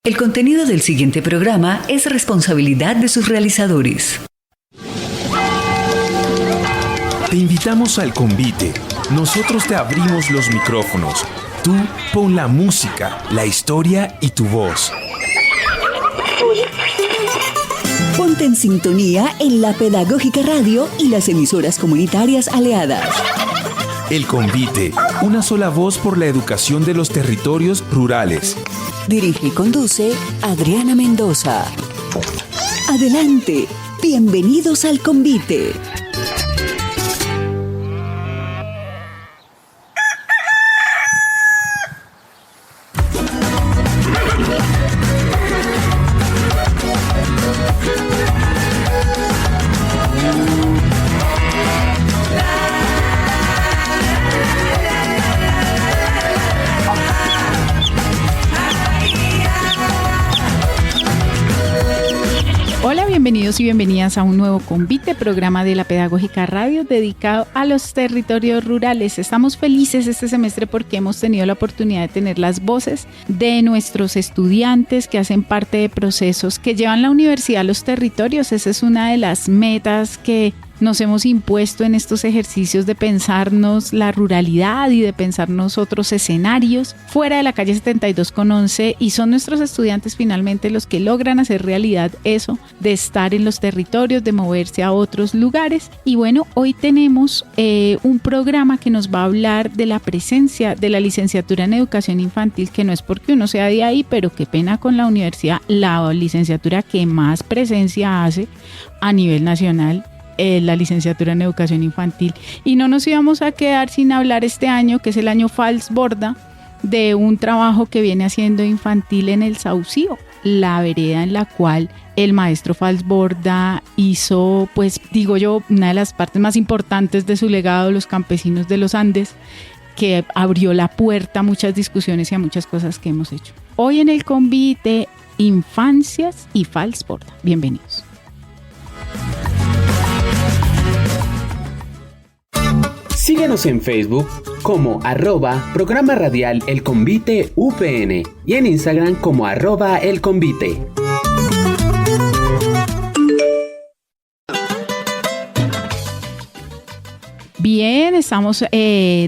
El contenido del siguiente programa es responsabilidad de sus realizadores. Te invitamos al convite. Nosotros te abrimos los micrófonos. Tú pon la música, la historia y tu voz. Ponte en sintonía en la Pedagógica Radio y las emisoras comunitarias aliadas. El convite, una sola voz por la educación de los territorios rurales. Dirige y conduce Adriana Mendoza. Adelante, bienvenidos al convite. Bienvenidos y bienvenidas a un nuevo convite, programa de la Pedagógica Radio dedicado a los territorios rurales. Estamos felices este semestre porque hemos tenido la oportunidad de tener las voces de nuestros estudiantes que hacen parte de procesos que llevan la universidad a los territorios. Esa es una de las metas que nos hemos impuesto en estos ejercicios de pensarnos la ruralidad y de pensarnos otros escenarios fuera de la calle 72 con 11, y son nuestros estudiantes finalmente los que logran hacer realidad eso de estar en los territorios, de moverse a otros lugares. Y bueno, hoy tenemos un programa que nos va a hablar de la presencia de la licenciatura en educación infantil, que no es porque uno sea de ahí, pero qué pena con la universidad, la licenciatura que más presencia hace a nivel nacional, la licenciatura en educación infantil. Y no nos íbamos a quedar sin hablar este año, que es el año Fals Borda, de un trabajo que viene haciendo infantil en el Saucío, la vereda en la cual el maestro Fals Borda hizo, pues digo yo, una de las partes más importantes de su legado, los campesinos de los Andes, que abrió la puerta a muchas discusiones y a muchas cosas que hemos hecho. Hoy en el convite, Infancias y Fals Borda. Bienvenidos. Síguenos en Facebook como @programa radial El Convite UPN y en Instagram como @El Convite. Bien, estamos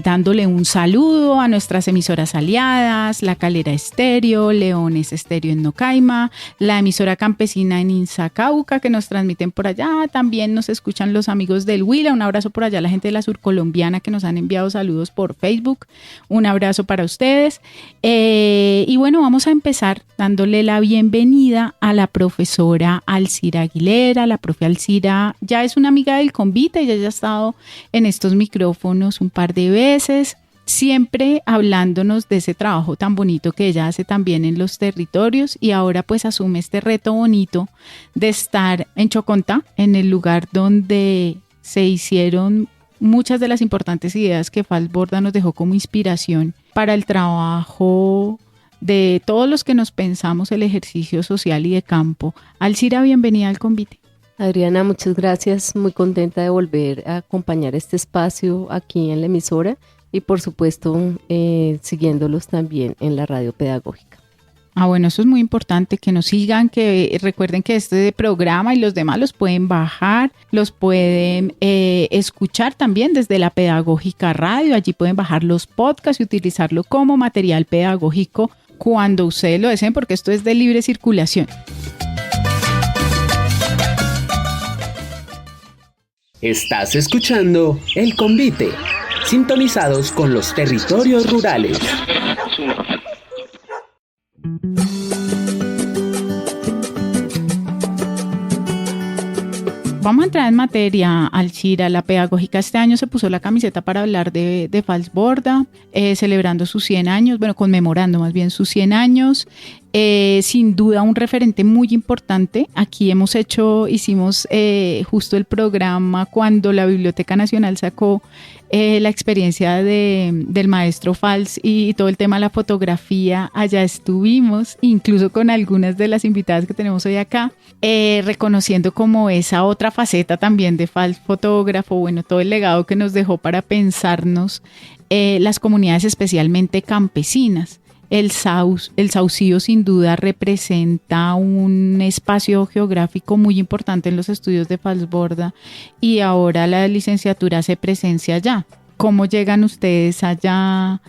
dándole un saludo a nuestras emisoras aliadas, La Calera Estéreo, Leones Estéreo en Nocaima, la emisora campesina en Inzacauca, que nos transmiten por allá. También nos escuchan los amigos del Huila. Un abrazo por allá a la gente de la Surcolombiana que nos han enviado saludos por Facebook. Un abrazo para ustedes. Y bueno, vamos a empezar dándole la bienvenida a la profesora Alcira Aguilera. La profe Alcira ya es una amiga del convite, ella ya ha estado en estos micrófonos un par de veces, siempre hablándonos de ese trabajo tan bonito que ella hace también en los territorios, y ahora pues asume este reto bonito de estar en Chocontá, en el lugar donde se hicieron muchas de las importantes ideas que Fals Borda nos dejó como inspiración para el trabajo de todos los que nos pensamos el ejercicio social y de campo. Alcira, bienvenida al convite. Adriana, muchas gracias, muy contenta de volver a acompañar este espacio aquí en la emisora y por supuesto siguiéndolos también en la radio pedagógica. Bueno, eso es muy importante, que nos sigan, que recuerden que este programa y los demás los pueden bajar, los pueden escuchar también desde la Pedagógica Radio. Allí pueden bajar los podcasts y utilizarlo como material pedagógico cuando ustedes lo deseen, porque esto es de libre circulación. Estás escuchando El Convite, sintonizados con los territorios rurales. Vamos a entrar en materia, Alcira. La Pedagógica este año se puso la camiseta para hablar de Fals Borda, celebrando sus 100 años, bueno, conmemorando más bien sus 100 años. Sin duda un referente muy importante. Aquí hicimos justo el programa cuando la Biblioteca Nacional sacó la experiencia del maestro Fals y todo el tema de la fotografía. Allá estuvimos, incluso con algunas de las invitadas que tenemos hoy acá, reconociendo como esa otra faceta también de Fals fotógrafo, bueno, todo el legado que nos dejó para pensarnos las comunidades especialmente campesinas. El Saucío sin duda representa un espacio geográfico muy importante en los estudios de Falsborda y ahora la licenciatura se presencia allá. ¿Cómo llegan ustedes allá?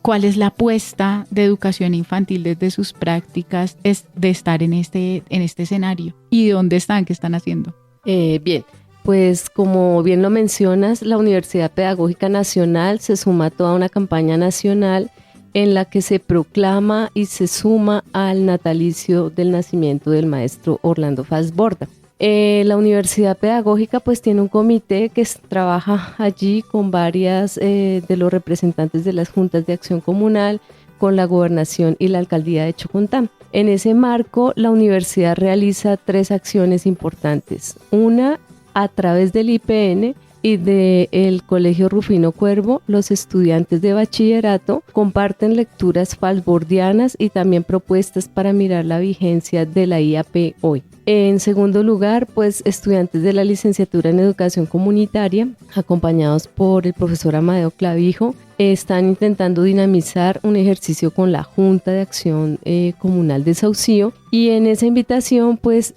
¿Cuál es la apuesta de educación infantil desde sus prácticas de estar en este escenario? ¿Y dónde están? ¿Qué están haciendo? Bien, pues como bien lo mencionas, la Universidad Pedagógica Nacional se suma a toda una campaña nacional en la que se proclama y se suma al natalicio del nacimiento del maestro Orlando Falsborda. La Universidad Pedagógica pues tiene un comité que trabaja allí con varias de los representantes de las juntas de acción comunal, con la gobernación y la alcaldía de Chocontá. En ese marco, la universidad realiza 3 acciones importantes. Una, a través del IPN y del Colegio Rufino Cuervo, los estudiantes de bachillerato comparten lecturas falsbordianas y también propuestas para mirar la vigencia de la IAP hoy. En segundo lugar, pues estudiantes de la licenciatura en educación comunitaria, acompañados por el profesor Amadeo Clavijo, están intentando dinamizar un ejercicio con la Junta de Acción Comunal de Saucío, y en esa invitación pues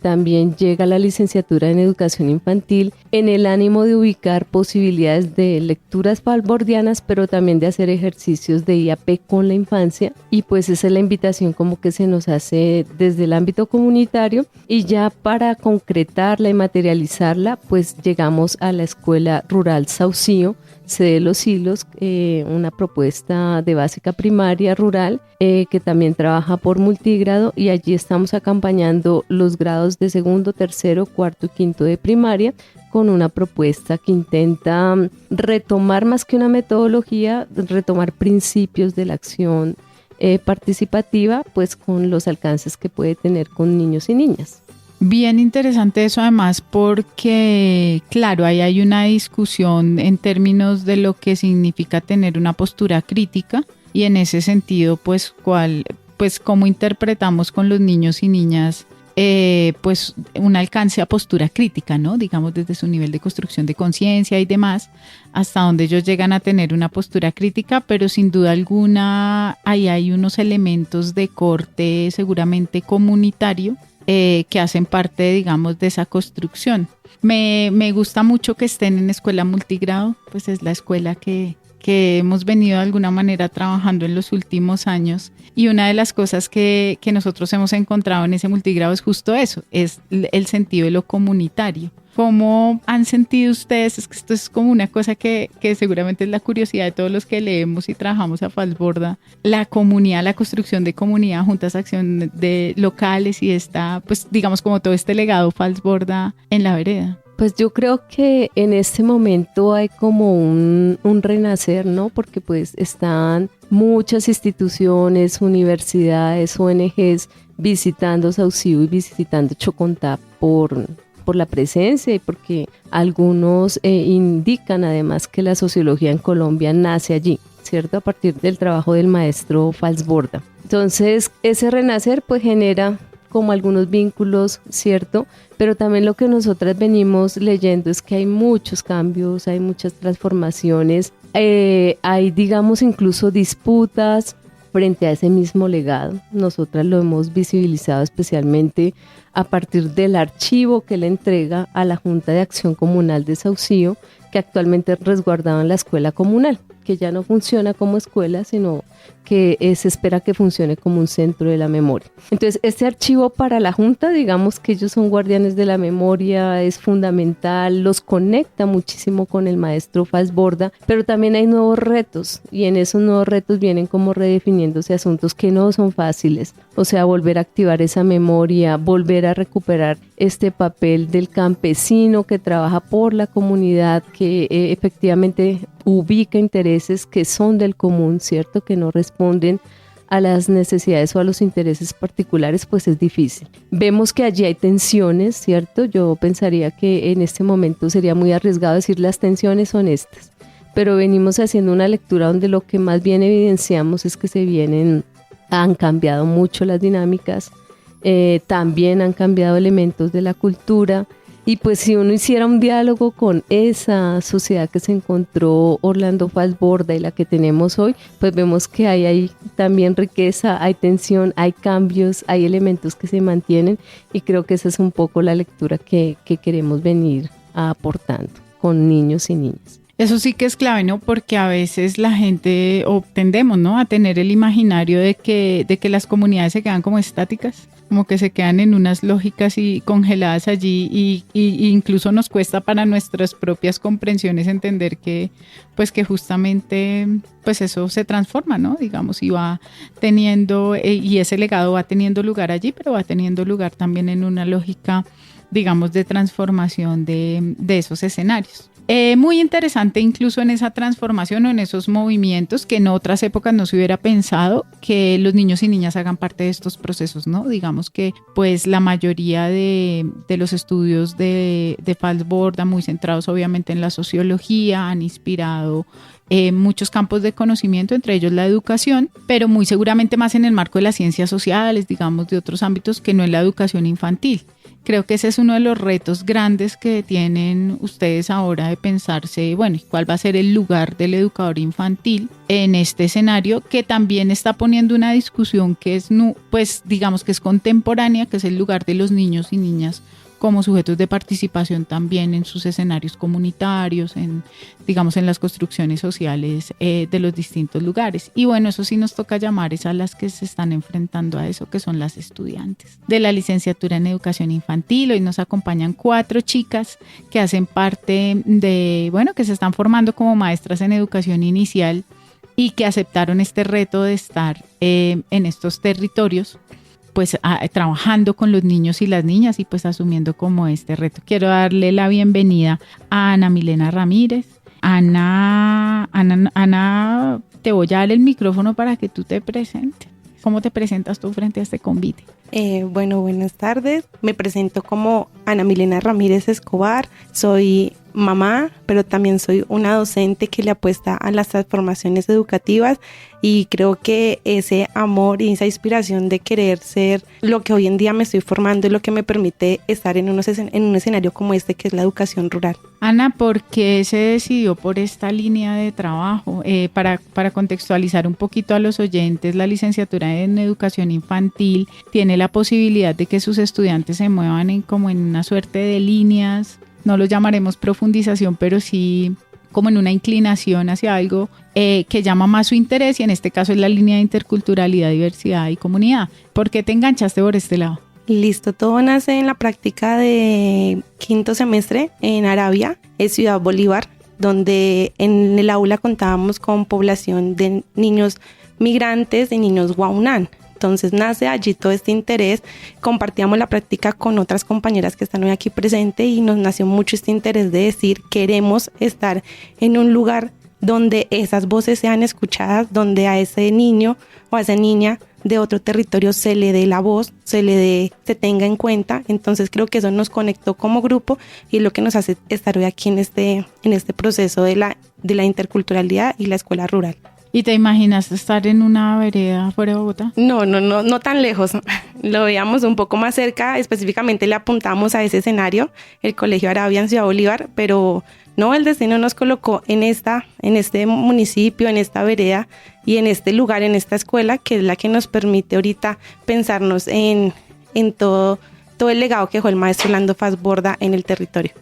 también llega la licenciatura en educación infantil en el ánimo de ubicar posibilidades de lecturas falsbordianas, pero también de hacer ejercicios de IAP con la infancia, y pues esa es la invitación como que se nos hace desde el ámbito comunitario, y ya para concretarla y materializarla pues llegamos a la Escuela Rural Saucío, sede de Los Hilos, una propuesta de básica primaria rural que también trabaja por multigrado, y allí estamos acompañando los grados de segundo, tercero, cuarto y quinto de primaria con una propuesta que intenta retomar más que una metodología, retomar principios de la acción participativa, pues con los alcances que puede tener con niños y niñas. Bien interesante eso, además, porque claro, ahí hay una discusión en términos de lo que significa tener una postura crítica, y en ese sentido pues cómo interpretamos con los niños y niñas pues un alcance a postura crítica, ¿no? Digamos desde su nivel de construcción de conciencia y demás, hasta donde ellos llegan a tener una postura crítica, pero sin duda alguna ahí hay unos elementos de corte seguramente comunitario que hacen parte, digamos, de esa construcción. Me gusta mucho que estén en escuela multigrado, pues es la escuela que hemos venido de alguna manera trabajando en los últimos años, y una de las cosas que nosotros hemos encontrado en ese multigrado es justo eso, es el sentido de lo comunitario. ¿Cómo han sentido ustedes? Es que esto es como una cosa que seguramente es la curiosidad de todos los que leemos y trabajamos a Falsborda, la comunidad, la construcción de comunidad, juntas de acción de locales, y esta, pues digamos como todo este legado Falsborda en la vereda. Pues yo creo que en este momento hay como un renacer, ¿no? Porque pues están muchas instituciones, universidades, ONGs visitando Saucío y visitando Chocontá por la presencia, y porque algunos indican además que la sociología en Colombia nace allí, ¿cierto? A partir del trabajo del maestro Falsborda. Entonces ese renacer pues genera como algunos vínculos, ¿cierto? Pero también lo que nosotras venimos leyendo es que hay muchos cambios, hay muchas transformaciones, hay digamos incluso disputas frente a ese mismo legado. Nosotras lo hemos visibilizado especialmente a partir del archivo que le entrega a la Junta de Acción Comunal de Saucío, que actualmente resguardaba en la escuela comunal, que ya no funciona como escuela, sino que se espera que funcione como un centro de la memoria. Entonces, este archivo para la Junta, digamos que ellos son guardianes de la memoria, es fundamental, los conecta muchísimo con el maestro Falsborda, pero también hay nuevos retos, y en esos nuevos retos vienen como redefiniéndose asuntos que no son fáciles, o sea, volver a activar esa memoria, volver a recuperar este papel del campesino que trabaja por la comunidad, que efectivamente ubica intereses que son del común, ¿cierto? Que no responden a las necesidades o a los intereses particulares, pues es difícil. Vemos que allí hay tensiones, ¿cierto? Yo pensaría que en este momento sería muy arriesgado decir las tensiones son estas, pero venimos haciendo una lectura donde lo que más bien evidenciamos es que han cambiado mucho las dinámicas, también han cambiado elementos de la cultura, Y pues si uno hiciera un diálogo con esa sociedad que se encontró Orlando Falsborda y la que tenemos hoy, pues vemos que hay también riqueza, hay tensión, hay cambios, hay elementos que se mantienen, y creo que esa es un poco la lectura que queremos venir aportando con niños y niñas. Eso sí que es clave, ¿no? Porque a veces la gente, o tendemos, ¿no?, a tener el imaginario de que las comunidades se quedan como estáticas, como que se quedan en unas lógicas y congeladas allí, y incluso nos cuesta para nuestras propias comprensiones entender que justamente pues eso se transforma, ¿no? Digamos, y va teniendo, y ese legado va teniendo lugar allí, pero va teniendo lugar también en una lógica, digamos, de transformación de esos escenarios. Muy interesante incluso en esa transformación o en esos movimientos que en otras épocas no se hubiera pensado que los niños y niñas hagan parte de estos procesos, ¿no? Digamos que pues la mayoría de los estudios de Falsborda, muy centrados obviamente en la sociología, han inspirado muchos campos de conocimiento, entre ellos la educación, pero muy seguramente más en el marco de las ciencias sociales, digamos, de otros ámbitos que no en la educación infantil. Creo que ese es uno de los retos grandes que tienen ustedes ahora de pensarse, bueno, ¿cuál va a ser el lugar del educador infantil en este escenario que también está poniendo una discusión que es, pues digamos que es contemporánea, que es el lugar de los niños y niñas como sujetos de participación también en sus escenarios comunitarios, en las construcciones sociales de los distintos lugares? Y bueno, eso sí nos toca llamar es a las que se están enfrentando a eso, que son las estudiantes de la licenciatura en educación infantil. Hoy nos acompañan 4 chicas que hacen parte de, que se están formando como maestras en educación inicial y que aceptaron este reto de estar en estos territorios, pues trabajando con los niños y las niñas y pues asumiendo como este reto. Quiero darle la bienvenida a Ana Milena Ramírez. Ana, te voy a dar el micrófono para que tú te presentes. ¿Cómo te presentas tú frente a este convite? Buenas tardes. Me presento como Ana Milena Ramírez Escobar. Soy mamá, pero también soy una docente que le apuesta a las transformaciones educativas, y creo que ese amor y esa inspiración de querer ser lo que hoy en día me estoy formando es lo que me permite estar en un escenario como este, que es la educación rural. Ana, ¿por qué se decidió por esta línea de trabajo? Para contextualizar un poquito a los oyentes, la licenciatura en educación infantil tiene la posibilidad de que sus estudiantes se muevan como en una suerte de líneas. No lo llamaremos profundización, pero sí como en una inclinación hacia algo que llama más su interés, y en este caso es la línea de interculturalidad, diversidad y comunidad. ¿Por qué te enganchaste por este lado? Listo, todo nace en la práctica de 5º semestre en Arabia, en Ciudad Bolívar, donde en el aula contábamos con población de niños migrantes y niños guaunán. Entonces nace allí todo este interés, compartíamos la práctica con otras compañeras que están hoy aquí presentes, y nos nació mucho este interés de decir, queremos estar en un lugar donde esas voces sean escuchadas, donde a ese niño o a esa niña de otro territorio se le dé la voz, se tenga en cuenta. Entonces creo que eso nos conectó como grupo y lo que nos hace estar hoy aquí en este proceso de la interculturalidad y la escuela rural. ¿Y te imaginas estar en una vereda fuera de Bogotá? No tan lejos. Lo veíamos un poco más cerca, específicamente le apuntamos a ese escenario, el Colegio Arabia en Ciudad Bolívar, pero no, el destino nos colocó en este municipio, en esta vereda y en este lugar, en esta escuela, que es la que nos permite ahorita pensarnos en todo el legado que dejó el maestro Orlando Falsborda en el territorio.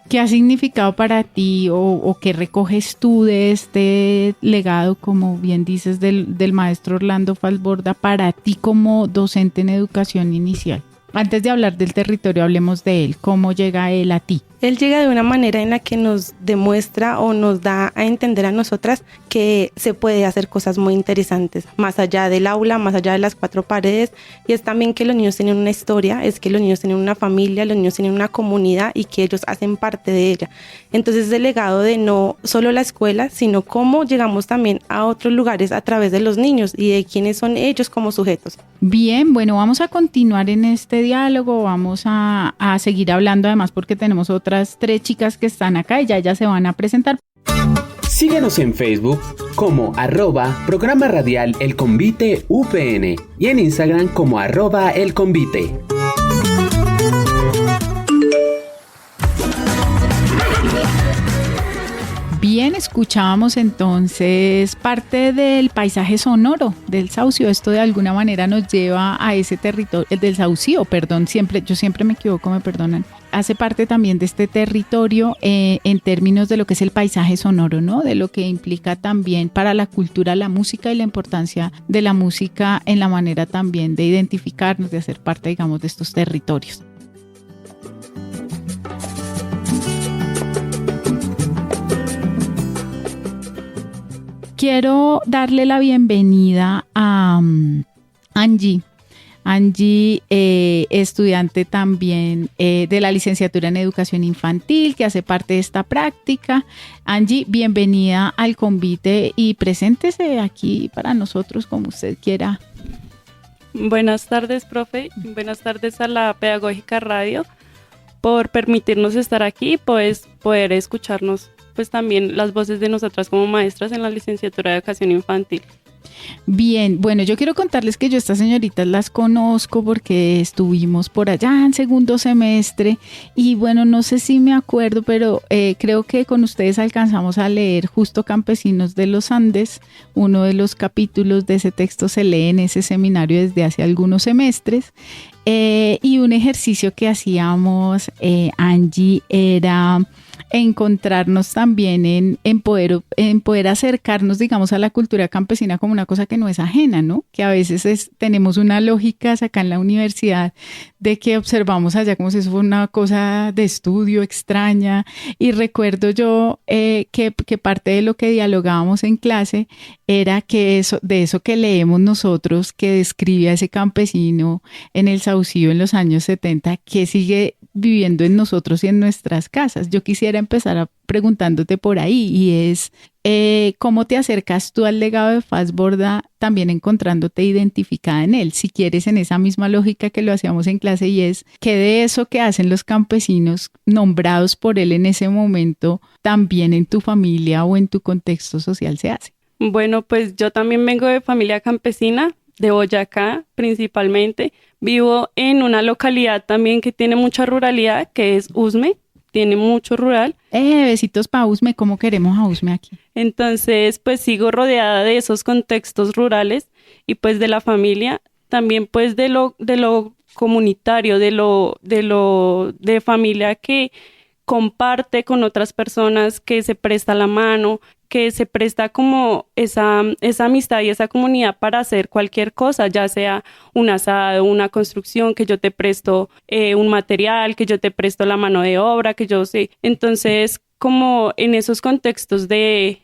¿Qué ha significado para ti o qué recoges tú de este legado, como bien dices, del maestro Orlando Falsborda para ti como docente en educación inicial? Antes de hablar del territorio, hablemos de él. ¿Cómo llega él a ti? Él llega de una manera en la que nos demuestra o nos da a entender a nosotras que se puede hacer cosas muy interesantes, más allá del aula, más allá de las 4 paredes, y es también que los niños tienen una historia, es que los niños tienen una familia, los niños tienen una comunidad y que ellos hacen parte de ella. Entonces es el legado de no solo la escuela, sino cómo llegamos también a otros lugares a través de los niños y de quiénes son ellos como sujetos. Bien, bueno, vamos a continuar en este diálogo, vamos a seguir hablando además porque tenemos otras 3 chicas que están acá y ya se van a presentar. Síguenos en Facebook como @programa radial El Convite UPN y en Instagram como @elconvite. Bien, escuchábamos entonces parte del paisaje sonoro del Saucio. Esto de alguna manera nos lleva a ese territorio, el del Saucio, perdón, yo siempre me equivoco, me perdonan. Hace parte también de este territorio en términos de lo que es el paisaje sonoro, ¿no? De lo que implica también para la cultura la música y la importancia de la música en la manera también de identificarnos, de hacer parte, digamos, de estos territorios. Quiero darle la bienvenida a Angie. Angie, estudiante también de la licenciatura en educación infantil, que hace parte de esta práctica. Angie, bienvenida al convite y preséntese aquí para nosotros como usted quiera. Buenas tardes, profe. Buenas tardes a la Pedagógica Radio por permitirnos estar aquí y pues poder escucharnos pues también las voces de nosotras como maestras en la licenciatura de educación infantil. Bien, bueno, yo quiero contarles que yo estas señoritas las conozco porque estuvimos por allá en segundo semestre y bueno, no sé si me acuerdo, pero creo que con ustedes alcanzamos a leer justo Campesinos de los Andes. Uno de los capítulos de ese texto se lee en ese seminario desde hace algunos semestres. Y un ejercicio que hacíamos, Angie, era encontrarnos también en poder acercarnos, digamos, a la cultura campesina como una cosa que no es ajena, ¿no? Que a veces tenemos una lógica acá en la universidad de que observamos allá como si eso fuera una cosa de estudio extraña. Y recuerdo yo que parte de lo que dialogábamos en clase era que de eso que leemos nosotros, que describe a ese campesino en el Saucillo en los años 70, que sigue viviendo en nosotros y en nuestras casas. Yo quisiera empezar preguntándote por ahí y es ¿cómo te acercas tú al legado de Faz Borda también encontrándote identificada en él? Si quieres, en esa misma lógica que lo hacíamos en clase, y es que de eso que hacen los campesinos nombrados por él en ese momento, también en tu familia o en tu contexto social se hace. Bueno, pues yo también vengo de familia campesina, de Boyacá principalmente. Vivo en una localidad también que tiene mucha ruralidad, que es Usme, tiene mucho rural. Besitos pa' Usme, ¿cómo queremos a Usme aquí? Entonces, pues sigo rodeada de esos contextos rurales y pues de la familia, también pues de lo comunitario, de familia que comparte con otras personas, que se presta la mano, que se presta como esa amistad y esa comunidad para hacer cualquier cosa, ya sea un asado, una construcción, que yo te presto un material, que yo te presto la mano de obra, que yo sé. Entonces, como en esos contextos de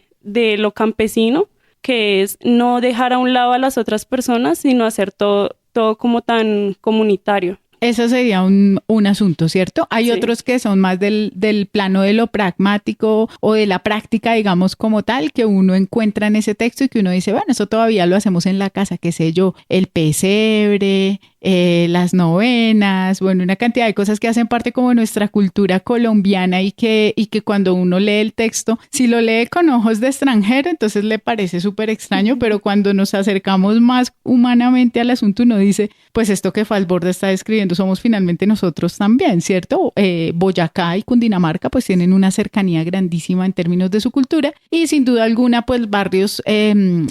lo campesino, que es no dejar a un lado a las otras personas, sino hacer todo como tan comunitario. Eso sería un asunto, ¿cierto? Hay Sí. otros que son más del plano de lo pragmático o de la práctica, digamos, como tal, que uno encuentra en ese texto y que uno dice, bueno, eso todavía lo hacemos en la casa, qué sé yo, el pesebre, las novenas, bueno, una cantidad de cosas que hacen parte como de nuestra cultura colombiana y que cuando uno lee el texto, si lo lee con ojos de extranjero, entonces le parece súper extraño, pero cuando nos acercamos más humanamente al asunto, uno dice, pues esto que Faz Borda está describiendo somos finalmente nosotros también, ¿cierto? Boyacá y Cundinamarca pues tienen una cercanía grandísima en términos de su cultura y sin duda alguna pues barrios,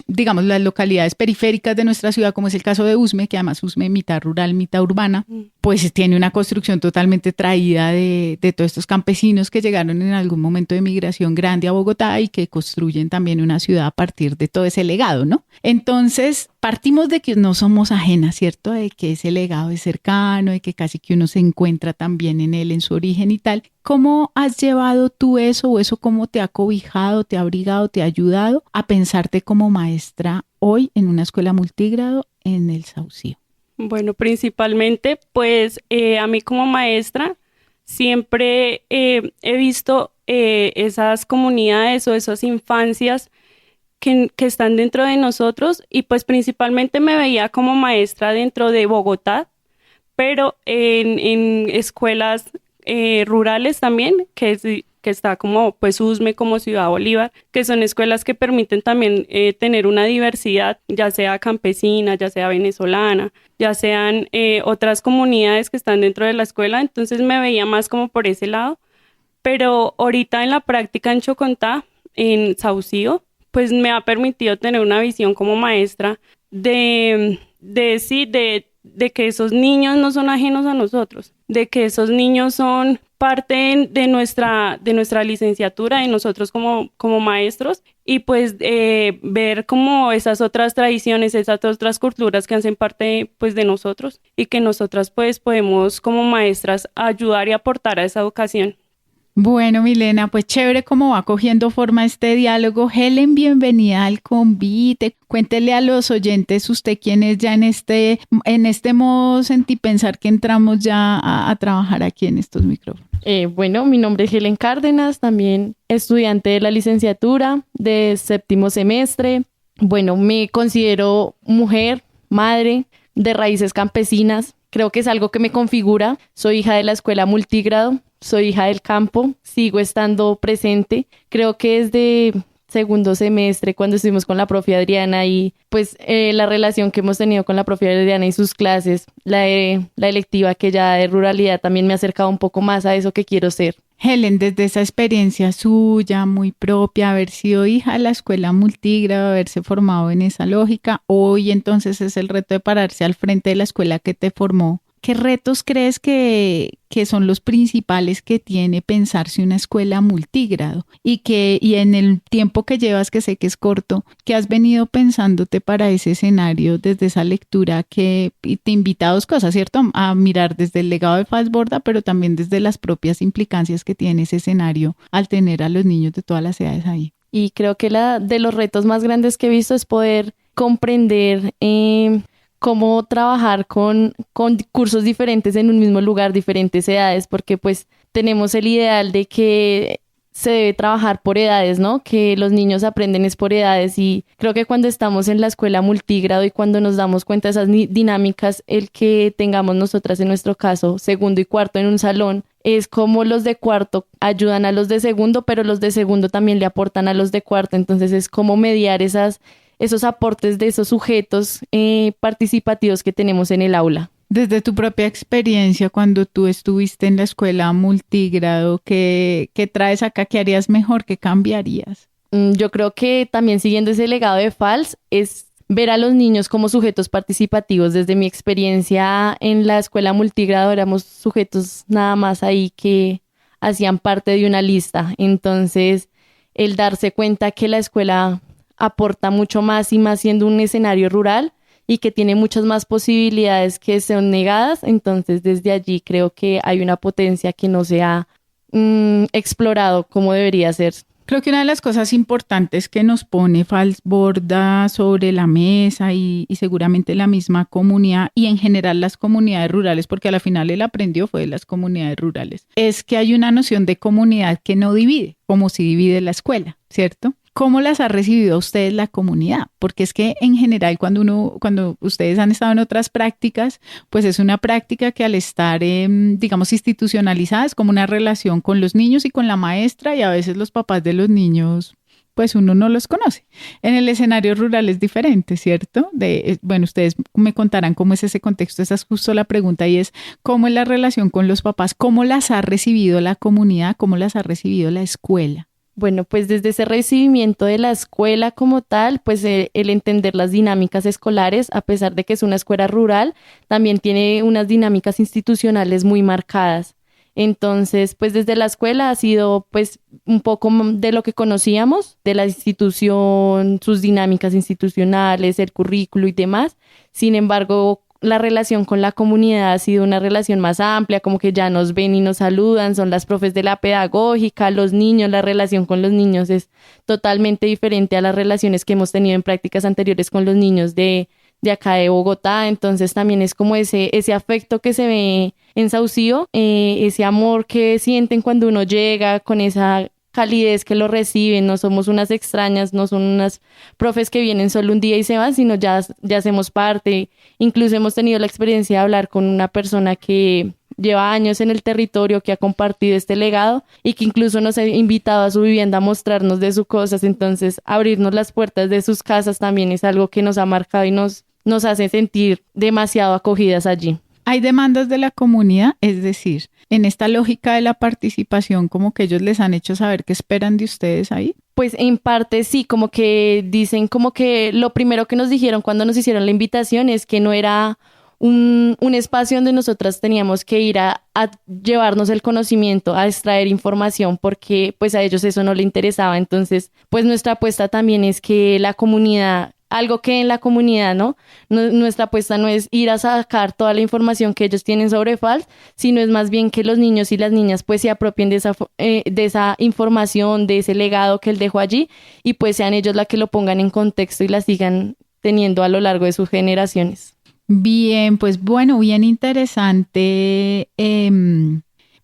digamos las localidades periféricas de nuestra ciudad, como es el caso de Usme, que además Usme mitad rural, mitad urbana, pues tiene una construcción totalmente traída de todos estos campesinos que llegaron en algún momento de migración grande a Bogotá y que construyen también una ciudad a partir de todo ese legado, ¿no? Entonces, partimos de que no somos ajenas, ¿cierto? De que ese legado es cercano, de que casi que uno se encuentra también en él, en su origen y tal. ¿Cómo has llevado tú eso o eso cómo te ha cobijado, te ha abrigado, te ha ayudado a pensarte como maestra hoy en una escuela multigrado en el Saucillo? Bueno, principalmente, pues a mí como maestra siempre he visto esas comunidades o esas infancias que están dentro de nosotros y pues principalmente me veía como maestra dentro de Bogotá, pero en escuelas rurales también, que está como pues Usme, como Ciudad Bolívar, que son escuelas que permiten también tener una diversidad, ya sea campesina, ya sea venezolana, ya sean otras comunidades que están dentro de la escuela, entonces me veía más como por ese lado, pero ahorita en la práctica en Chocontá, en Saucío, pues me ha permitido tener una visión como maestra de que esos niños no son ajenos a nosotros, de que esos niños son parte de nuestra licenciatura, de nosotros como maestros, y pues ver como esas otras tradiciones, esas otras culturas que hacen parte pues de nosotros y que nosotras pues podemos como maestras ayudar y aportar a esa educación. Bueno, Milena, pues chévere cómo va cogiendo forma este diálogo. Helen, bienvenida al convite. Cuéntele a los oyentes usted quién es ya en este modo sentipensar que entramos ya a trabajar aquí en estos micrófonos. Bueno, mi nombre es Helen Cárdenas, también estudiante de la licenciatura de 7º semestre. Bueno, me considero mujer, madre, de raíces campesinas. Creo que es algo que me configura. Soy hija de la escuela multigrado. Soy hija del campo, sigo estando presente. Creo que desde 2º semestre, cuando estuvimos con la profe Adriana y pues la relación que hemos tenido con la profe Adriana y sus clases, la electiva que ya de ruralidad también me ha acercado un poco más a eso que quiero ser. Helen, desde esa experiencia suya, muy propia, haber sido hija de la escuela multigrado, haberse formado en esa lógica, hoy entonces es el reto de pararse al frente de la escuela que te formó. ¿Qué retos crees que son los principales que tiene pensarse una escuela multigrado? Y en el tiempo que llevas, que sé que es corto, ¿qué has venido pensándote para ese escenario desde esa lectura que te invita a dos cosas, ¿cierto? A mirar desde el legado de Falsborda, pero también desde las propias implicancias que tiene ese escenario al tener a los niños de todas las edades ahí. Y creo que de los retos más grandes que he visto es poder comprender cómo trabajar con cursos diferentes en un mismo lugar, diferentes edades, porque pues tenemos el ideal de que se debe trabajar por edades, ¿no? Que los niños aprenden es por edades, y creo que cuando estamos en la escuela multigrado y cuando nos damos cuenta de esas dinámicas, el que tengamos nosotras en nuestro caso 2º y 4º en un salón, es como los de 4º ayudan a los de 2º, pero los de 2º también le aportan a los de 4º, entonces es como mediar esos aportes de esos sujetos participativos que tenemos en el aula. Desde tu propia experiencia, cuando tú estuviste en la escuela multigrado, ¿qué traes acá? ¿Qué harías mejor? ¿Qué cambiarías? Yo creo que también siguiendo ese legado de Fals es ver a los niños como sujetos participativos. Desde mi experiencia en la escuela multigrado éramos sujetos nada más ahí que hacían parte de una lista. Entonces, el darse cuenta que la escuela aporta mucho más y más siendo un escenario rural y que tiene muchas más posibilidades que son negadas, entonces desde allí creo que hay una potencia que no se ha explorado como debería ser. Creo que una de las cosas importantes que nos pone Falsborda sobre la mesa y seguramente la misma comunidad y en general las comunidades rurales, porque a la final él aprendió fue de las comunidades rurales, es que hay una noción de comunidad que no divide, como si divide la escuela, ¿cierto? ¿Cómo las ha recibido ustedes la comunidad? Porque es que en general cuando ustedes han estado en otras prácticas, pues es una práctica que al estar, digamos, institucionalizada es como una relación con los niños y con la maestra, y a veces los papás de los niños, pues uno no los conoce. En el escenario rural es diferente, ¿cierto? Bueno, ustedes me contarán cómo es ese contexto. Esa es justo la pregunta, y es ¿cómo es la relación con los papás? ¿Cómo las ha recibido la comunidad? ¿Cómo las ha recibido la escuela? Bueno, pues desde ese recibimiento de la escuela como tal, pues el entender las dinámicas escolares, a pesar de que es una escuela rural, también tiene unas dinámicas institucionales muy marcadas. Entonces, pues desde la escuela ha sido pues un poco de lo que conocíamos, de la institución, sus dinámicas institucionales, el currículo y demás. Sin embargo, la relación con la comunidad ha sido una relación más amplia, como que ya nos ven y nos saludan, son las profes de la pedagógica, los niños, la relación con los niños es totalmente diferente a las relaciones que hemos tenido en prácticas anteriores con los niños de acá de Bogotá. Entonces también es como ese afecto que se ve en Saucío, ese amor que sienten cuando uno llega, con esa calidez que lo reciben. No somos unas extrañas, no son unas profes que vienen solo un día y se van, sino ya hacemos parte. Incluso hemos tenido la experiencia de hablar con una persona que lleva años en el territorio, que ha compartido este legado y que incluso nos ha invitado a su vivienda a mostrarnos de sus cosas. Entonces, abrirnos las puertas de sus casas también es algo que nos ha marcado y nos hace sentir demasiado acogidas allí. Hay demandas de la comunidad, es decir, en esta lógica de la participación, como que ellos les han hecho saber qué esperan de ustedes ahí. Pues en parte sí, como que dicen como que lo primero que nos dijeron cuando nos hicieron la invitación es que no era un espacio donde nosotras teníamos que ir a llevarnos el conocimiento, a extraer información, porque pues a ellos eso no le interesaba. Entonces, pues nuestra apuesta también es que la comunidad, algo que en la comunidad, ¿no? Nuestra apuesta no es ir a sacar toda la información que ellos tienen sobre FALS, sino es más bien que los niños y las niñas pues se apropien de esa información, de ese legado que él dejó allí, y pues sean ellos las que lo pongan en contexto y la sigan teniendo a lo largo de sus generaciones. Bien, pues bueno, bien interesante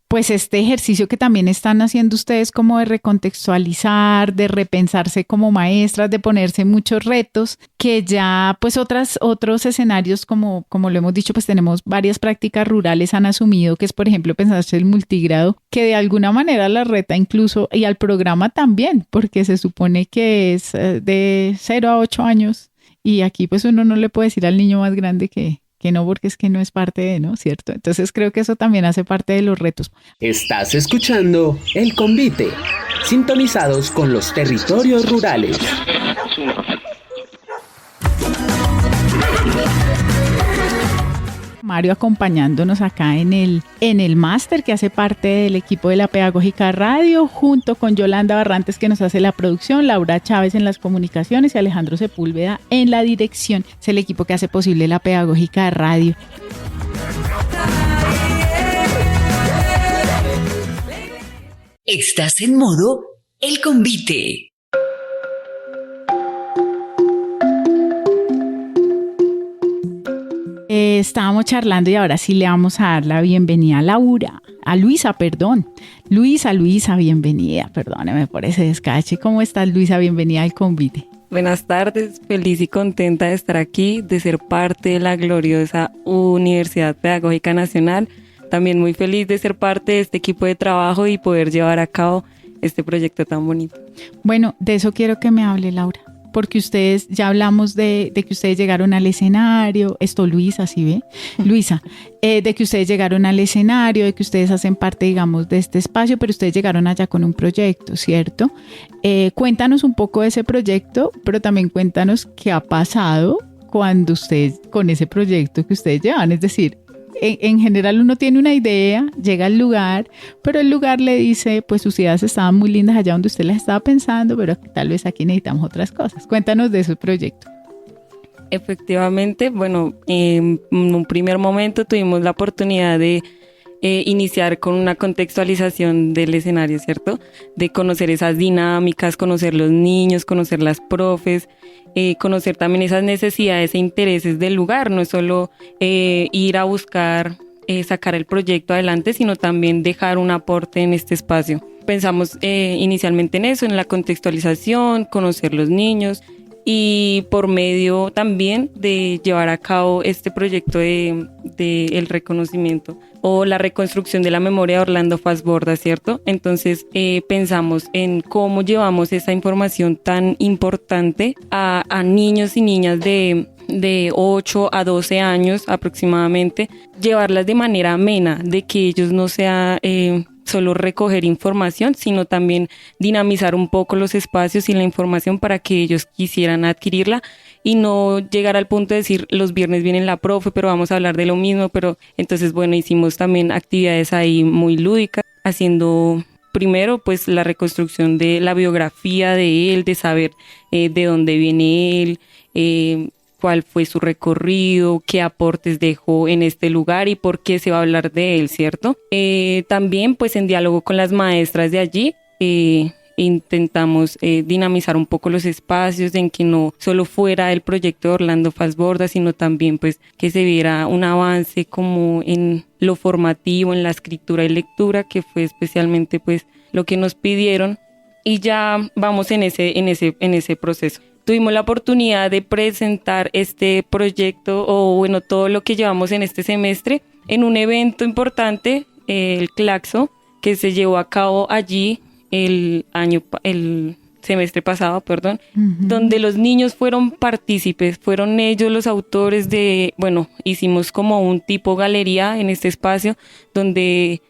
pues este ejercicio que también están haciendo ustedes como de recontextualizar, de repensarse como maestras, de ponerse muchos retos, que ya pues otros escenarios como lo hemos dicho, pues tenemos varias prácticas rurales han asumido, que es por ejemplo pensarse el multigrado, que de alguna manera la reta incluso y al programa también, porque se supone que es de 0 a 8 años. Y aquí pues uno no le puede decir al niño más grande que no, porque es que no es parte de, ¿no? ¿Cierto? Entonces creo que eso también hace parte de los retos. Estás escuchando El Convite, sintonizados con los territorios rurales. Mario acompañándonos acá en el máster que hace parte del equipo de la Pedagógica Radio, junto con Yolanda Barrantes que nos hace la producción, Laura Chávez en las comunicaciones y Alejandro Sepúlveda en la dirección. Es el equipo que hace posible la Pedagógica Radio. Estás en modo El Convite. Estábamos charlando y ahora sí le vamos a dar la bienvenida a Luisa, bienvenida, perdóneme por ese descache. ¿Cómo estás, Luisa? Bienvenida al Convite. Buenas tardes, feliz y contenta de estar aquí, de ser parte de la gloriosa Universidad Pedagógica Nacional. También muy feliz de ser parte de este equipo de trabajo y poder llevar a cabo este proyecto tan bonito. Bueno, de eso quiero que me hable, Laura. Porque ustedes, ya hablamos de que ustedes llegaron al escenario, esto Luisa, ¿sí ve? Luisa, de que ustedes llegaron al escenario, de que ustedes hacen parte, digamos, de este espacio, pero ustedes llegaron allá con un proyecto, ¿cierto? Cuéntanos un poco de ese proyecto, pero también cuéntanos qué ha pasado cuando ustedes, con ese proyecto que ustedes llevan, es decir, en general uno tiene una idea, llega al lugar, pero el lugar le dice, pues sus ideas estaban muy lindas allá donde usted las estaba pensando, pero tal vez aquí necesitamos otras cosas. Cuéntanos de ese proyecto. Efectivamente, bueno, en un primer momento tuvimos la oportunidad de iniciar con una contextualización del escenario, ¿cierto? De conocer esas dinámicas, conocer los niños, conocer las profes, conocer también esas necesidades e intereses del lugar, no es solo ir a buscar sacar el proyecto adelante, sino también dejar un aporte en este espacio. Pensamos inicialmente en eso, en la contextualización, conocer los niños, y por medio también de llevar a cabo este proyecto de el reconocimiento o la reconstrucción de la memoria de Orlando Faz Borda, ¿cierto? Entonces pensamos en cómo llevamos esa información tan importante a niños y niñas de 8 a 12 años aproximadamente, llevarlas de manera amena, de que ellos no sea solo recoger información, sino también dinamizar un poco los espacios y la información para que ellos quisieran adquirirla y no llegar al punto de decir los viernes viene la profe, pero vamos a hablar de lo mismo. Pero entonces, bueno, hicimos también actividades ahí muy lúdicas, haciendo primero pues la reconstrucción de la biografía de él, de saber de dónde viene él, cuál fue su recorrido, qué aportes dejó en este lugar y por qué se va a hablar de él, ¿cierto? También, pues en diálogo con las maestras de allí, intentamos dinamizar un poco los espacios en que no solo fuera el proyecto de Orlando Faz Borda, sino también pues que se viera un avance como en lo formativo, en la escritura y lectura, que fue especialmente pues lo que nos pidieron, y ya vamos en ese proceso. Tuvimos la oportunidad de presentar este proyecto, o bueno, todo lo que llevamos en este semestre, en un evento importante, el Claxo, que se llevó a cabo allí el semestre pasado, donde los niños fueron partícipes, fueron ellos los autores hicimos como un tipo galería en este espacio, donde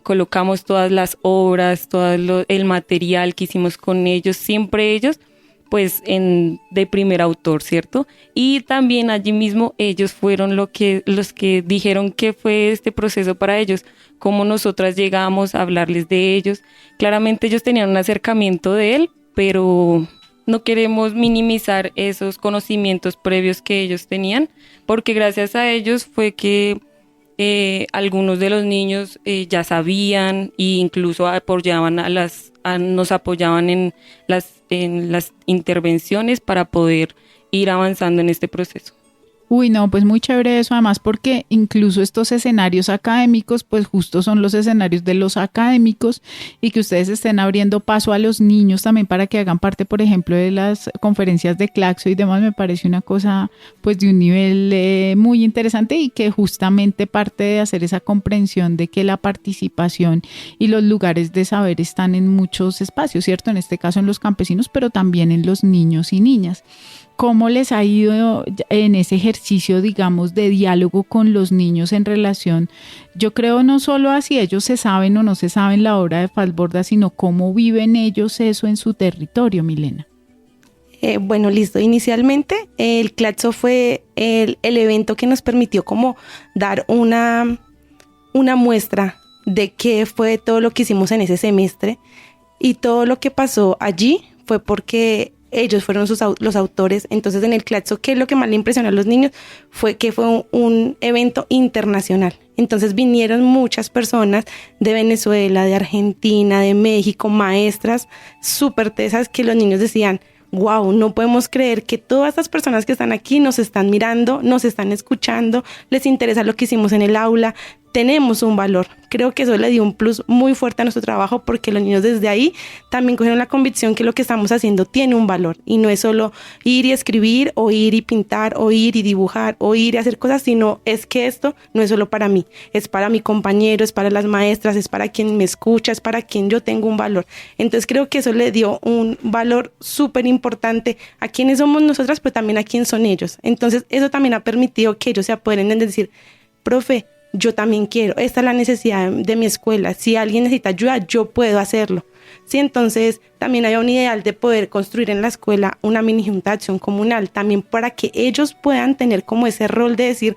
colocamos todas las obras, el material que hicimos con ellos, siempre ellos pues de primer autor, ¿cierto? Y también allí mismo ellos fueron los que dijeron qué fue este proceso para ellos, cómo nosotras llegamos a hablarles de ellos. Claramente ellos tenían un acercamiento de él, pero no queremos minimizar esos conocimientos previos que ellos tenían, porque gracias a ellos fue que algunos de los niños ya sabían e incluso apoyaban nos apoyaban en las intervenciones para poder ir avanzando en este proceso. Uy, no, pues muy chévere eso, además porque incluso estos escenarios académicos, pues justo son los escenarios de los académicos, y que ustedes estén abriendo paso a los niños también para que hagan parte, por ejemplo, de las conferencias de Claxo y demás, me parece una cosa pues de un nivel muy interesante, y que justamente parte de hacer esa comprensión de que la participación y los lugares de saber están en muchos espacios, ¿cierto? En este caso en los campesinos, pero también en los niños y niñas. ¿Cómo les ha ido en ese ejercicio, digamos, de diálogo con los niños en relación, yo creo, no solo a si ellos se saben o no se saben la obra de Falsborda, sino cómo viven ellos eso en su territorio, Milena? Bueno, listo. Inicialmente el Claxo fue el evento que nos permitió como dar una muestra de qué fue todo lo que hicimos en ese semestre, y todo lo que pasó allí fue porque ellos fueron los autores. Entonces en el Claxo, ¿qué es lo que más le impresionó a los niños? Fue que fue un evento internacional. Entonces vinieron muchas personas de Venezuela, de Argentina, de México, maestras súper tesas, que los niños decían: wow, no podemos creer que todas estas personas que están aquí nos están mirando, nos están escuchando, les interesa lo que hicimos en el aula, tenemos un valor. Creo que eso le dio un plus muy fuerte a nuestro trabajo, porque los niños desde ahí también cogieron la convicción que lo que estamos haciendo tiene un valor, y no es solo ir y escribir, o ir y pintar, o ir y dibujar, o ir y hacer cosas, sino es que esto no es solo para mí, es para mi compañero, es para las maestras, es para quien me escucha, es para quien yo tengo un valor. Entonces creo que eso le dio un valor súper importante a quienes somos nosotras, pero también a quién son ellos. Entonces eso también ha permitido que ellos se apoderen de decir: profe, yo también quiero, esta es la necesidad de mi escuela, si alguien necesita ayuda, yo puedo hacerlo. Sí, entonces también hay un ideal de poder construir en la escuela una mini junta de acción comunal, también para que ellos puedan tener como ese rol de decir,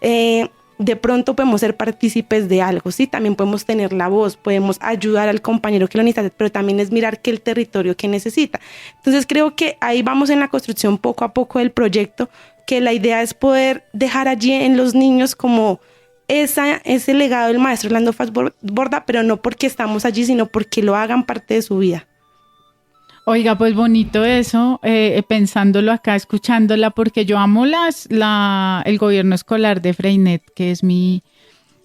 de pronto podemos ser partícipes de algo, sí, también podemos tener la voz, podemos ayudar al compañero que lo necesita, pero también es mirar que el territorio que necesita. Entonces creo que ahí vamos en la construcción poco a poco del proyecto, que la idea es poder dejar allí en los niños como ese legado del maestro Orlando Falsborda, pero no porque estamos allí, sino porque lo hagan parte de su vida. Oiga, pues bonito eso, pensándolo acá, escuchándola, porque yo amo el gobierno escolar de Freinet, que es mi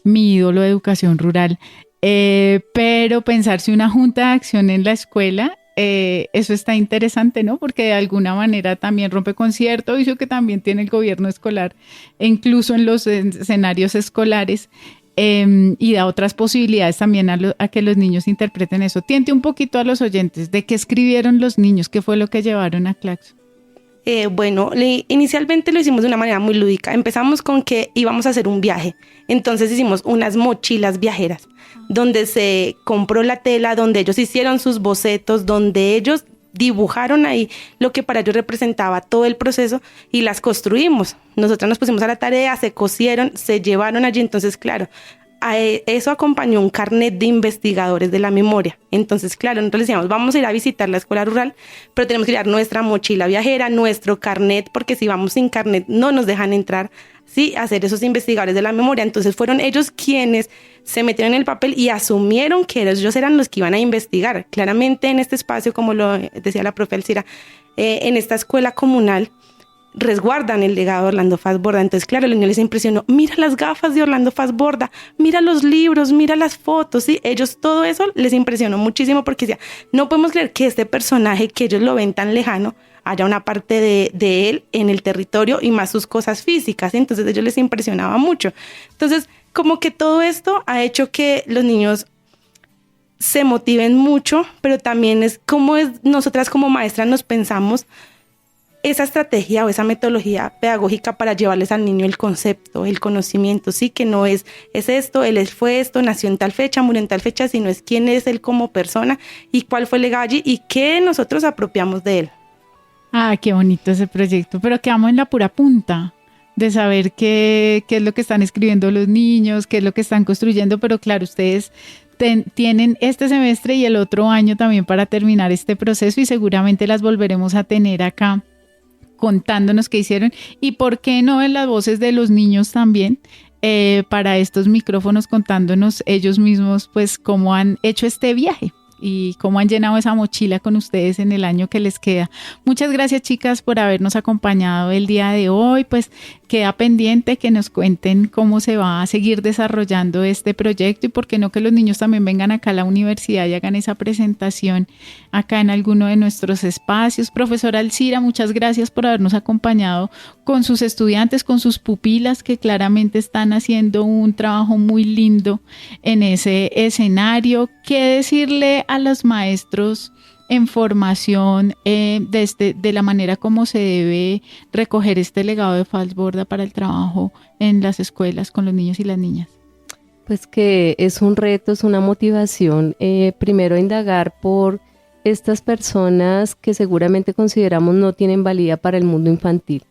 ídolo de educación rural, pero pensarse una junta de acción en la escuela, eso está interesante, ¿no? Porque de alguna manera también rompe con cierto vicio que también tiene el gobierno escolar, incluso en los escenarios escolares, y da otras posibilidades también a que los niños interpreten eso. Tiente un poquito a los oyentes de qué escribieron los niños, qué fue lo que llevaron a Claxo. Bueno, inicialmente lo hicimos de una manera muy lúdica. Empezamos con que íbamos a hacer un viaje. Entonces hicimos unas mochilas viajeras, donde se compró la tela, donde ellos hicieron sus bocetos, donde ellos dibujaron ahí lo que para ellos representaba todo el proceso, y las construimos. Nosotros nos pusimos a la tarea, se cosieron, se llevaron allí. Entonces, claro, a eso acompañó un carnet de investigadores de la memoria. Entonces, claro, nosotros les decíamos: vamos a ir a visitar la escuela rural, pero tenemos que llevar nuestra mochila viajera, nuestro carnet, porque si vamos sin carnet no nos dejan entrar, sí, a ser esos investigadores de la memoria. Entonces fueron ellos quienes se metieron en el papel y asumieron que ellos eran los que iban a investigar. Claramente en este espacio, como lo decía la profe Alcira, en esta escuela comunal resguardan el legado de Orlando Falsborda. Entonces, claro, a los niños les impresionó: mira las gafas de Orlando Falsborda, mira los libros, mira las fotos, ¿sí? Ellos todo eso les impresionó muchísimo, porque decía: no podemos creer que este personaje que ellos lo ven tan lejano haya una parte de él en el territorio, y más sus cosas físicas. Entonces a ellos les impresionaba mucho. Entonces, como que todo esto ha hecho que los niños se motiven mucho, pero también es como nosotras como maestras nos pensamos esa estrategia o esa metodología pedagógica para llevarles al niño el concepto, el conocimiento, sí, que no es esto, él fue esto, nació en tal fecha, murió en tal fecha, sino es quién es él como persona y cuál fue el legado allí y qué nosotros apropiamos de él. Ah, qué bonito ese proyecto, pero quedamos en la pura punta de saber qué es lo que están escribiendo los niños, qué es lo que están construyendo, pero claro, ustedes tienen este semestre y el otro año también para terminar este proceso y seguramente las volveremos a tener acá contándonos qué hicieron y por qué no en las voces de los niños también, para estos micrófonos contándonos ellos mismos pues cómo han hecho este viaje y cómo han llenado esa mochila con ustedes en el año que les queda. Muchas gracias, chicas, por habernos acompañado el día de hoy. Pues queda pendiente que nos cuenten cómo se va a seguir desarrollando este proyecto y por qué no que los niños también vengan acá a la universidad y hagan esa presentación acá en alguno de nuestros espacios. Profesora Alcira, muchas gracias por habernos acompañado con sus estudiantes, con sus pupilas que claramente están haciendo un trabajo muy lindo en ese escenario. ¿Qué decirle a los maestros en formación de la manera como se debe recoger este legado de Falsborda para el trabajo en las escuelas con los niños y las niñas? Pues que es un reto, es una motivación, primero indagar por estas personas que seguramente consideramos no tienen valía para el mundo infantil.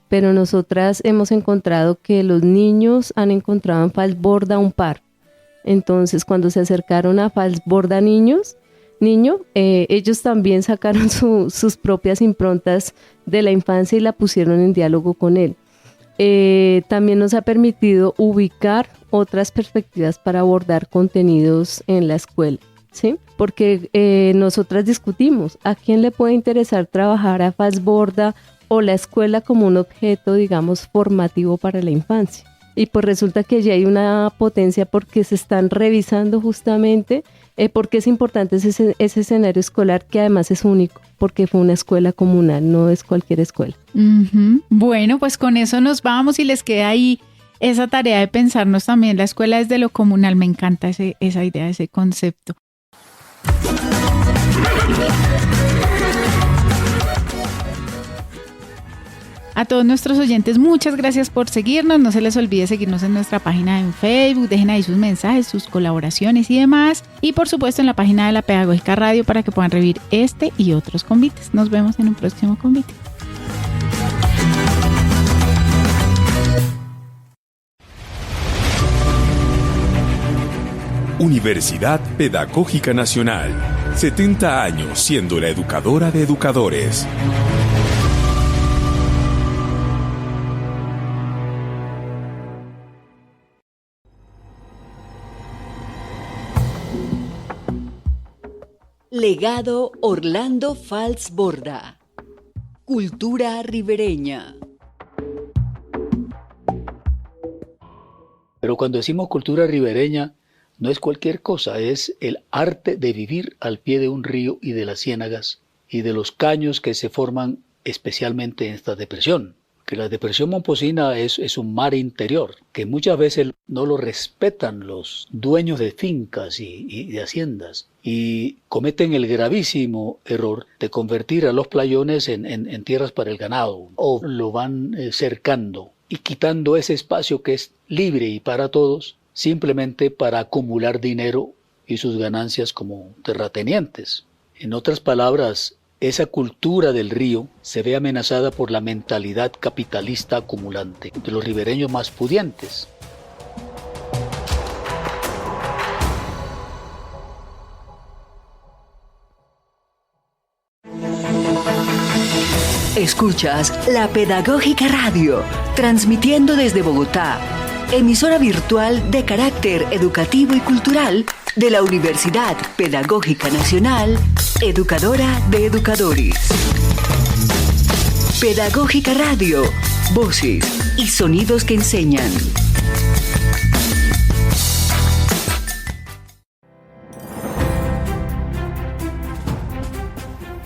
Pero nosotras hemos encontrado que los niños han encontrado en Falsborda un par. Entonces, cuando se acercaron a Falsborda niño, ellos también sacaron sus propias improntas de la infancia y la pusieron en diálogo con él. También nos ha permitido ubicar otras perspectivas para abordar contenidos en la escuela, ¿sí? Porque nosotras discutimos a quién le puede interesar trabajar a Falsborda o la escuela como un objeto, digamos, formativo para la infancia. Y pues resulta que allí hay una potencia porque se están revisando justamente porque es importante ese escenario escolar que además es único, porque fue una escuela comunal, no es cualquier escuela. Uh-huh. Bueno, pues con eso nos vamos y les queda ahí esa tarea de pensarnos también, la escuela desde lo comunal. Me encanta esa idea, ese concepto. A todos nuestros oyentes, muchas gracias por seguirnos. No se les olvide seguirnos en nuestra página en Facebook. Dejen ahí sus mensajes, sus colaboraciones y demás. Y por supuesto en la página de La Pedagógica Radio para que puedan revivir este y otros convites. Nos vemos en un próximo convite. Universidad Pedagógica Nacional. 70 años siendo la educadora de educadores. Legado Orlando Falsborda. Cultura ribereña. Pero cuando decimos cultura ribereña, no es cualquier cosa, es el arte de vivir al pie de un río y de las ciénagas y de los caños que se forman especialmente en esta depresión. Que la depresión momposina es un mar interior, que muchas veces no lo respetan los dueños de fincas y de haciendas, y cometen el gravísimo error de convertir a los playones en tierras para el ganado, o lo van cercando y quitando ese espacio que es libre y para todos, simplemente para acumular dinero y sus ganancias como terratenientes. En otras palabras, esa cultura del río se ve amenazada por la mentalidad capitalista acumulante de los ribereños más pudientes. Escuchas La Pedagógica Radio, transmitiendo desde Bogotá, emisora virtual de carácter educativo y cultural de la Universidad Pedagógica Nacional, educadora de educadores. Pedagógica Radio, voces y sonidos que enseñan.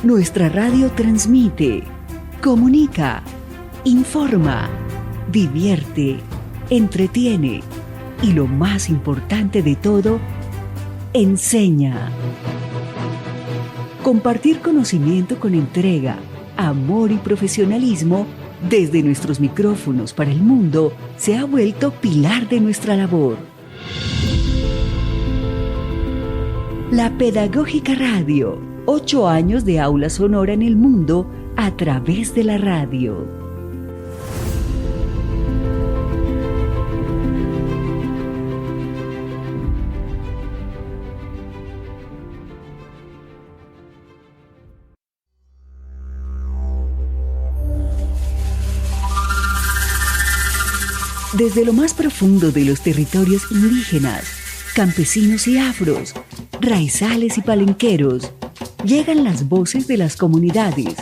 Nuestra radio transmite, comunica, informa, divierte, entretiene y lo más importante de todo, enseña. Compartir conocimiento con entrega, amor y profesionalismo, desde nuestros micrófonos para el mundo, se ha vuelto pilar de nuestra labor. La Pedagógica Radio, 8 años de aula sonora en el mundo a través de la radio. Desde lo más profundo de los territorios indígenas, campesinos y afros, raizales y palenqueros, llegan las voces de las comunidades,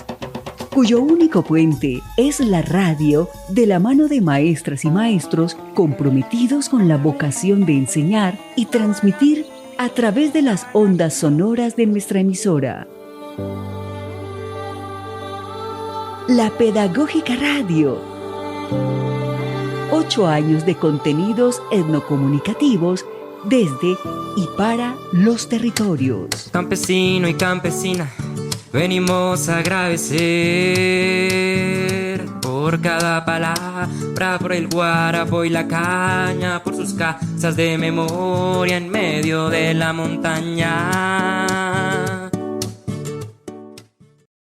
cuyo único puente es la radio, de la mano de maestras y maestros comprometidos con la vocación de enseñar y transmitir a través de las ondas sonoras de nuestra emisora. La Pedagógica Radio. 8 años de contenidos etnocomunicativos desde y para los territorios. Campesino y campesina, venimos a agradecer por cada palabra, por el guarapo y la caña, por sus casas de memoria en medio de la montaña.